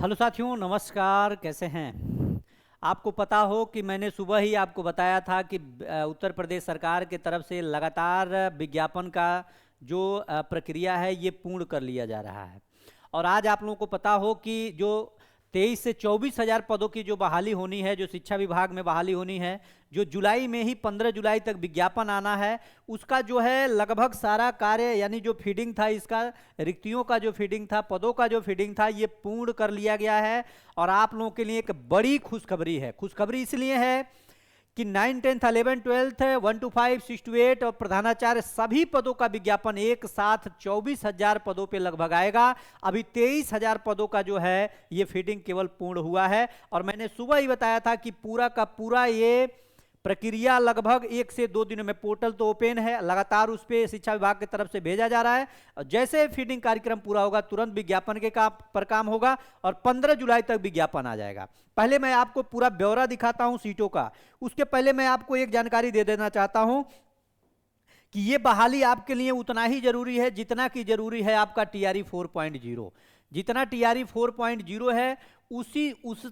Hello साथियों, नमस्कार। कैसे हैं? आपको पता हो कि मैंने सुबह ही आपको बताया था कि उत्तर प्रदेश सरकार के तरफ से लगातार विज्ञापन का जो प्रक्रिया है ये पूर्ण कर लिया जा रहा है। और आज आप लोगों को पता हो कि जो 23 से 24 हज़ार पदों की जो बहाली होनी है, जो शिक्षा विभाग में बहाली होनी है, जो जुलाई में ही 15 जुलाई तक विज्ञापन आना है, उसका जो है लगभग सारा कार्य यानी जो फीडिंग था, इसका रिक्तियों का जो फीडिंग था, पदों का जो फीडिंग था, ये पूर्ण कर लिया गया है। और आप लोगों के लिए एक बड़ी खुशखबरी है। खुशखबरी इसलिए है कि 9, 10, 11, 12, 1 to 5, 6 to 8 और प्रधानाचार्य सभी पदों का विज्ञापन एक साथ 24 हज़ार पदों पे लगभग आएगा। अभी 23 हज़ार पदों का जो है ये फीडिंग केवल पूर्ण हुआ है। और मैंने सुबह ही बताया था कि पूरा का पूरा ये प्रक्रिया लगभग 1 से 2 दिनों में, पोर्टल तो ओपन है, लगातार उस पर शिक्षा विभाग की तरफ से भेजा जा रहा है। और जैसे फीडिंग कार्यक्रम पूरा होगा तुरंत विज्ञापन के काम होगा और 15 जुलाई तक विज्ञापन आ जाएगा। पहले मैं आपको पूरा ब्यौरा दिखाता हूं सीटों का। उसके पहले मैं आपको एक जानकारी दे देना चाहता हूं कि ये बहाली आपके लिए उतना ही जरूरी है जितना कि जरूरी है आपका टीआरई 4.0। जितना टीआरई 4.0 है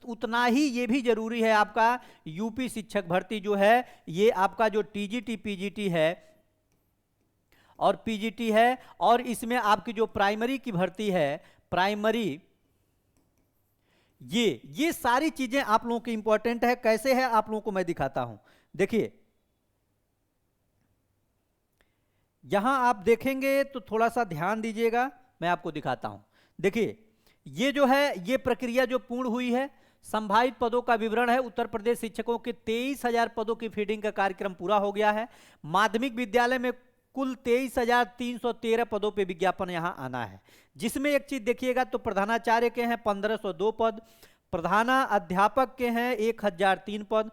उतना ही ये भी जरूरी है आपका यूपी शिक्षक भर्ती जो है, ये आपका जो टीजीटी पीजीटी है और पीजीटी है। और इसमें आपकी जो प्राइमरी की भर्ती है, प्राइमरी, ये सारी चीजें आप लोगों की इंपॉर्टेंट है। कैसे है आप लोगों को मैं दिखाता हूं। देखिए, यहां आप देखेंगे तो थोड़ा सा ध्यान दीजिएगा, मैं आपको दिखाता हूं। देखिए, ये जो है ये प्रक्रिया जो पूर्ण हुई है, संभावित पदों का विवरण है। उत्तर प्रदेश शिक्षकों के 23 हज़ार पदों की फीडिंग का कार्यक्रम पूरा हो गया है। माध्यमिक विद्यालय में कुल 23,313 पदों पे विज्ञापन यहां आना है, जिसमें एक चीज देखिएगा तो प्रधानाचार्य के हैं 1502 पद, प्रधाना अध्यापक के हैं 1003 पद,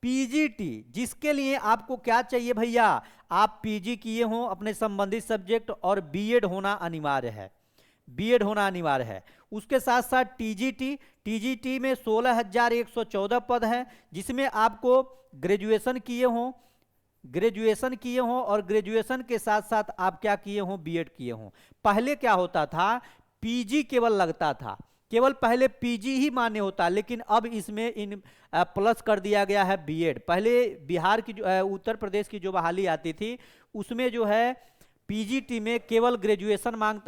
पीजीटी जिसके लिए आपको क्या चाहिए भैया, आप पीजी किए हो अपने संबंधित सब्जेक्ट और बीएड होना अनिवार्य है, बीएड होना अनिवार्य है। उसके साथ साथ टीजीटी में 16,114 पद हैं, जिसमें आपको ग्रेजुएशन किए हों और ग्रेजुएशन के साथ साथ आप क्या किए हों, बीएड किए हों। पहले क्या होता था, पीजी केवल लगता था, केवल पहले पीजी ही मान्य होता, लेकिन अब इसमें इन प्लस कर दिया गया है बीएड। पहले बिहार की उत्तर प्रदेश की जो बहाली आती थी उसमें जो है पीजीटी में केवल ग्रेजुएशन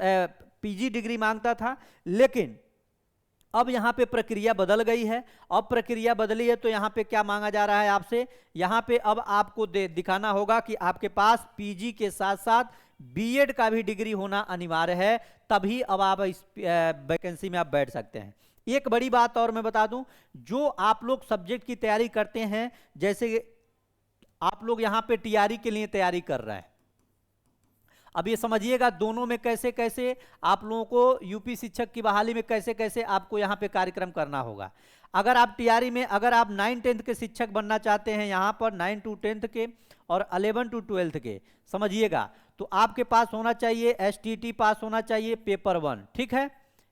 पीजी डिग्री मांगता था, लेकिन अब यहां पे प्रक्रिया बदल गई है। अब प्रक्रिया बदली है तो यहां पे क्या मांगा जा रहा है आपसे, यहां पे अब आपको दिखाना होगा कि आपके पास पीजी के साथ साथ बीएड का भी डिग्री होना अनिवार्य है, तभी अब आप इस वैकेंसी में आप बैठ सकते हैं। एक बड़ी बात और मैं बता दूं, जो आप लोग सब्जेक्ट की तैयारी करते हैं, जैसे आप लोग यहां पे टीआरई के लिए तैयारी कर रहे हैं, अब ये समझिएगा दोनों में कैसे कैसे आप लोगों को यूपी शिक्षक की बहाली में कैसे कैसे आपको यहाँ पे कार्यक्रम करना होगा। अगर आप टीआरई में अगर आप 9, 10 के शिक्षक बनना चाहते हैं, यहाँ पर 9 to 10 के और 11 to 12 के, समझिएगा, तो आपके पास होना चाहिए एसटीटी पास होना चाहिए पेपर 1, ठीक है,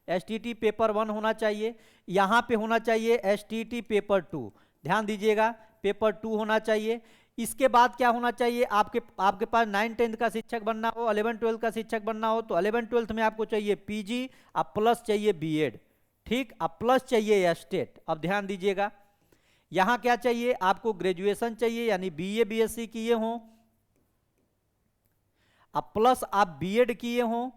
एसटीटी पेपर 1 होना चाहिए। यहाँ पे होना चाहिए एसटीटी पेपर 2, ध्यान दीजिएगा, पेपर 2 होना चाहिए। इसके बाद क्या होना चाहिए, आपके पास 9, 10 का शिक्षक बनना हो, 11, 12 का शिक्षक बनना हो, तो 11, 12 में आपको चाहिए पीजी, अब प्लस चाहिए बीएड, ठीक, अब प्लस चाहिए एस्टेट। अब ध्यान दीजिएगा, यहां क्या चाहिए आपको, ग्रेजुएशन चाहिए यानी बीए बीएससी किए हो, अब प्लस आप बीएड किए हो,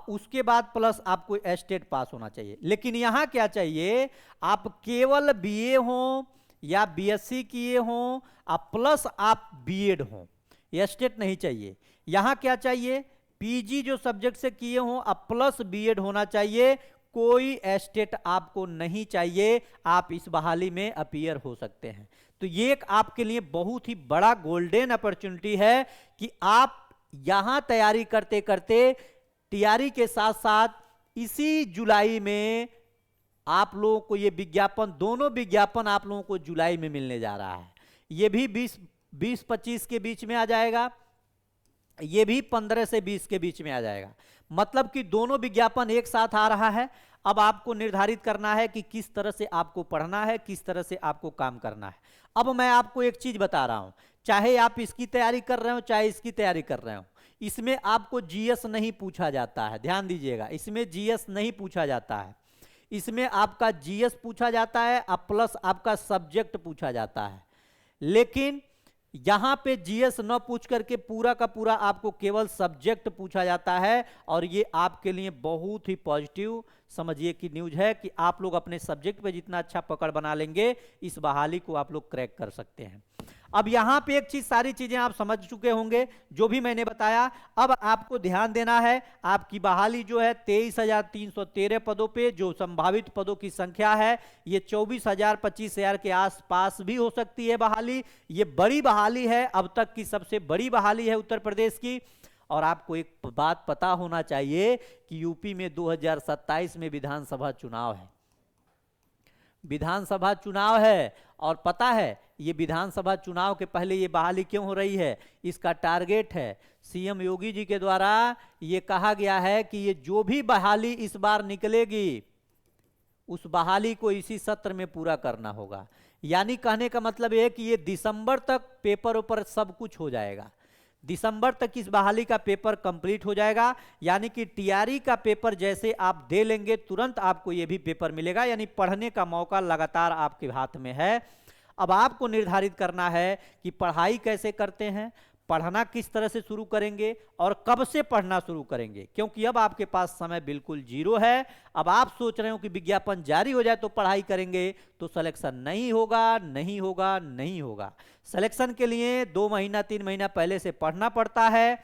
उसके बाद प्लस आपको एस्टेट पास होना चाहिए। लेकिन यहां क्या चाहिए, आप केवल बीए हो या बीएससी किए हो, अब प्लस आप बीएड हो, एस्टेट नहीं चाहिए। यहां क्या चाहिए, पीजी जो सब्जेक्ट से किए हो अब प्लस बीएड होना चाहिए, कोई एस्टेट आपको नहीं चाहिए, आप इस बहाली में अपीयर हो सकते हैं। तो ये एक आपके लिए बहुत ही बड़ा गोल्डन अपॉर्चुनिटी है कि आप यहां तैयारी करते करते टीआरई के साथ साथ इसी जुलाई में आप लोगों को ये विज्ञापन, दोनों विज्ञापन आप लोगों को जुलाई में मिलने जा रहा है। ये भी 20-25 के बीच में आ जाएगा, ये भी 15 से 20 के बीच में आ जाएगा। मतलब कि दोनों विज्ञापन एक साथ आ रहा है। अब आपको निर्धारित करना है कि किस तरह से आपको पढ़ना है, किस तरह से आपको काम करना है। अब मैं आपको एक चीज बता रहा हूं, चाहे आप इसकी तैयारी कर रहे हो चाहे इसकी तैयारी कर रहे हो, इसमें आपको जीएस नहीं पूछा जाता है, ध्यान दीजिएगा, इसमें जीएस नहीं पूछा जाता है। इसमें आपका जीएस पूछा जाता है और प्लस आपका सब्जेक्ट पूछा जाता है। लेकिन यहां पे जीएस न पूछ करके पूरा का पूरा आपको केवल सब्जेक्ट पूछा जाता है, और ये आपके लिए बहुत ही पॉजिटिव समझिए कि न्यूज है कि आप लोग अपने सब्जेक्ट पे जितना अच्छा पकड़ बना लेंगे, इस बहाली को आप लोग क्रैक कर सकते हैं। अब यहां पे एक चीज, सारी चीजें आप समझ चुके होंगे जो भी मैंने बताया। अब आपको ध्यान देना है, आपकी बहाली जो है 23,313 पदों पे, जो संभावित पदों की संख्या है ये 24,000 25,000 के आसपास भी हो सकती है बहाली। ये बड़ी बहाली है, अब तक की सबसे बड़ी बहाली है उत्तर प्रदेश की। और आपको एक बात पता होना चाहिए कि यूपी में 2027 में विधानसभा चुनाव है, विधानसभा चुनाव है। और पता है ये विधानसभा चुनाव के पहले ये बहाली क्यों हो रही है? इसका टारगेट है, सीएम योगी जी के द्वारा ये कहा गया है कि ये जो भी बहाली इस बार निकलेगी उस बहाली को इसी सत्र में पूरा करना होगा। यानी कहने का मतलब ये है कि ये दिसंबर तक पेपर ऊपर सब कुछ हो जाएगा, दिसंबर तक इस बहाली का पेपर कंप्लीट हो जाएगा। यानी कि टीआरई का पेपर जैसे आप दे लेंगे तुरंत आपको ये भी पेपर मिलेगा, यानी पढ़ने का मौका लगातार आपके हाथ में है। अब आपको निर्धारित करना है कि पढ़ाई कैसे करते हैं, पढ़ना किस तरह से शुरू करेंगे और कब से पढ़ना शुरू करेंगे, क्योंकि अब आपके पास समय बिल्कुल जीरो है। अब आप सोच रहे हो कि विज्ञापन जारी हो जाए तो पढ़ाई करेंगे, तो सिलेक्शन नहीं होगा, नहीं होगा, नहीं होगा। सिलेक्शन के लिए 2 महीना 3 महीना पहले से पढ़ना पड़ता है,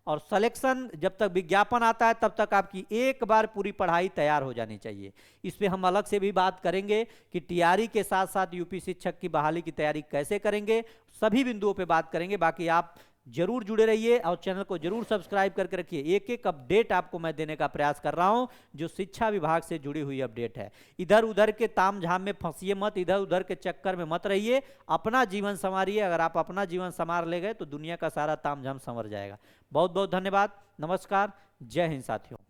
और सिलेक्शन जब तक विज्ञापन आता है तब तक आपकी एक बार पूरी पढ़ाई तैयार हो जानी चाहिए। इस पे हम अलग से भी बात करेंगे कि टीआरई के साथ साथ यूपी शिक्षक की बहाली की तैयारी कैसे करेंगे, सभी बिंदुओं पे बात करेंगे। बाकी आप जरूर जुड़े रहिए और चैनल को जरूर सब्सक्राइब करके रखिए। एक एक अपडेट आपको मैं देने का प्रयास कर रहा हूं जो शिक्षा विभाग से जुड़ी हुई अपडेट है। इधर उधर के तामझाम में फंसिए मत, इधर उधर के चक्कर में मत रहिए, अपना जीवन संवारिए। अगर आप अपना जीवन संवार ले गए तो दुनिया का सारा तामझाम संवर जाएगा। बहुत बहुत धन्यवाद, नमस्कार, जय हिंद साथियों।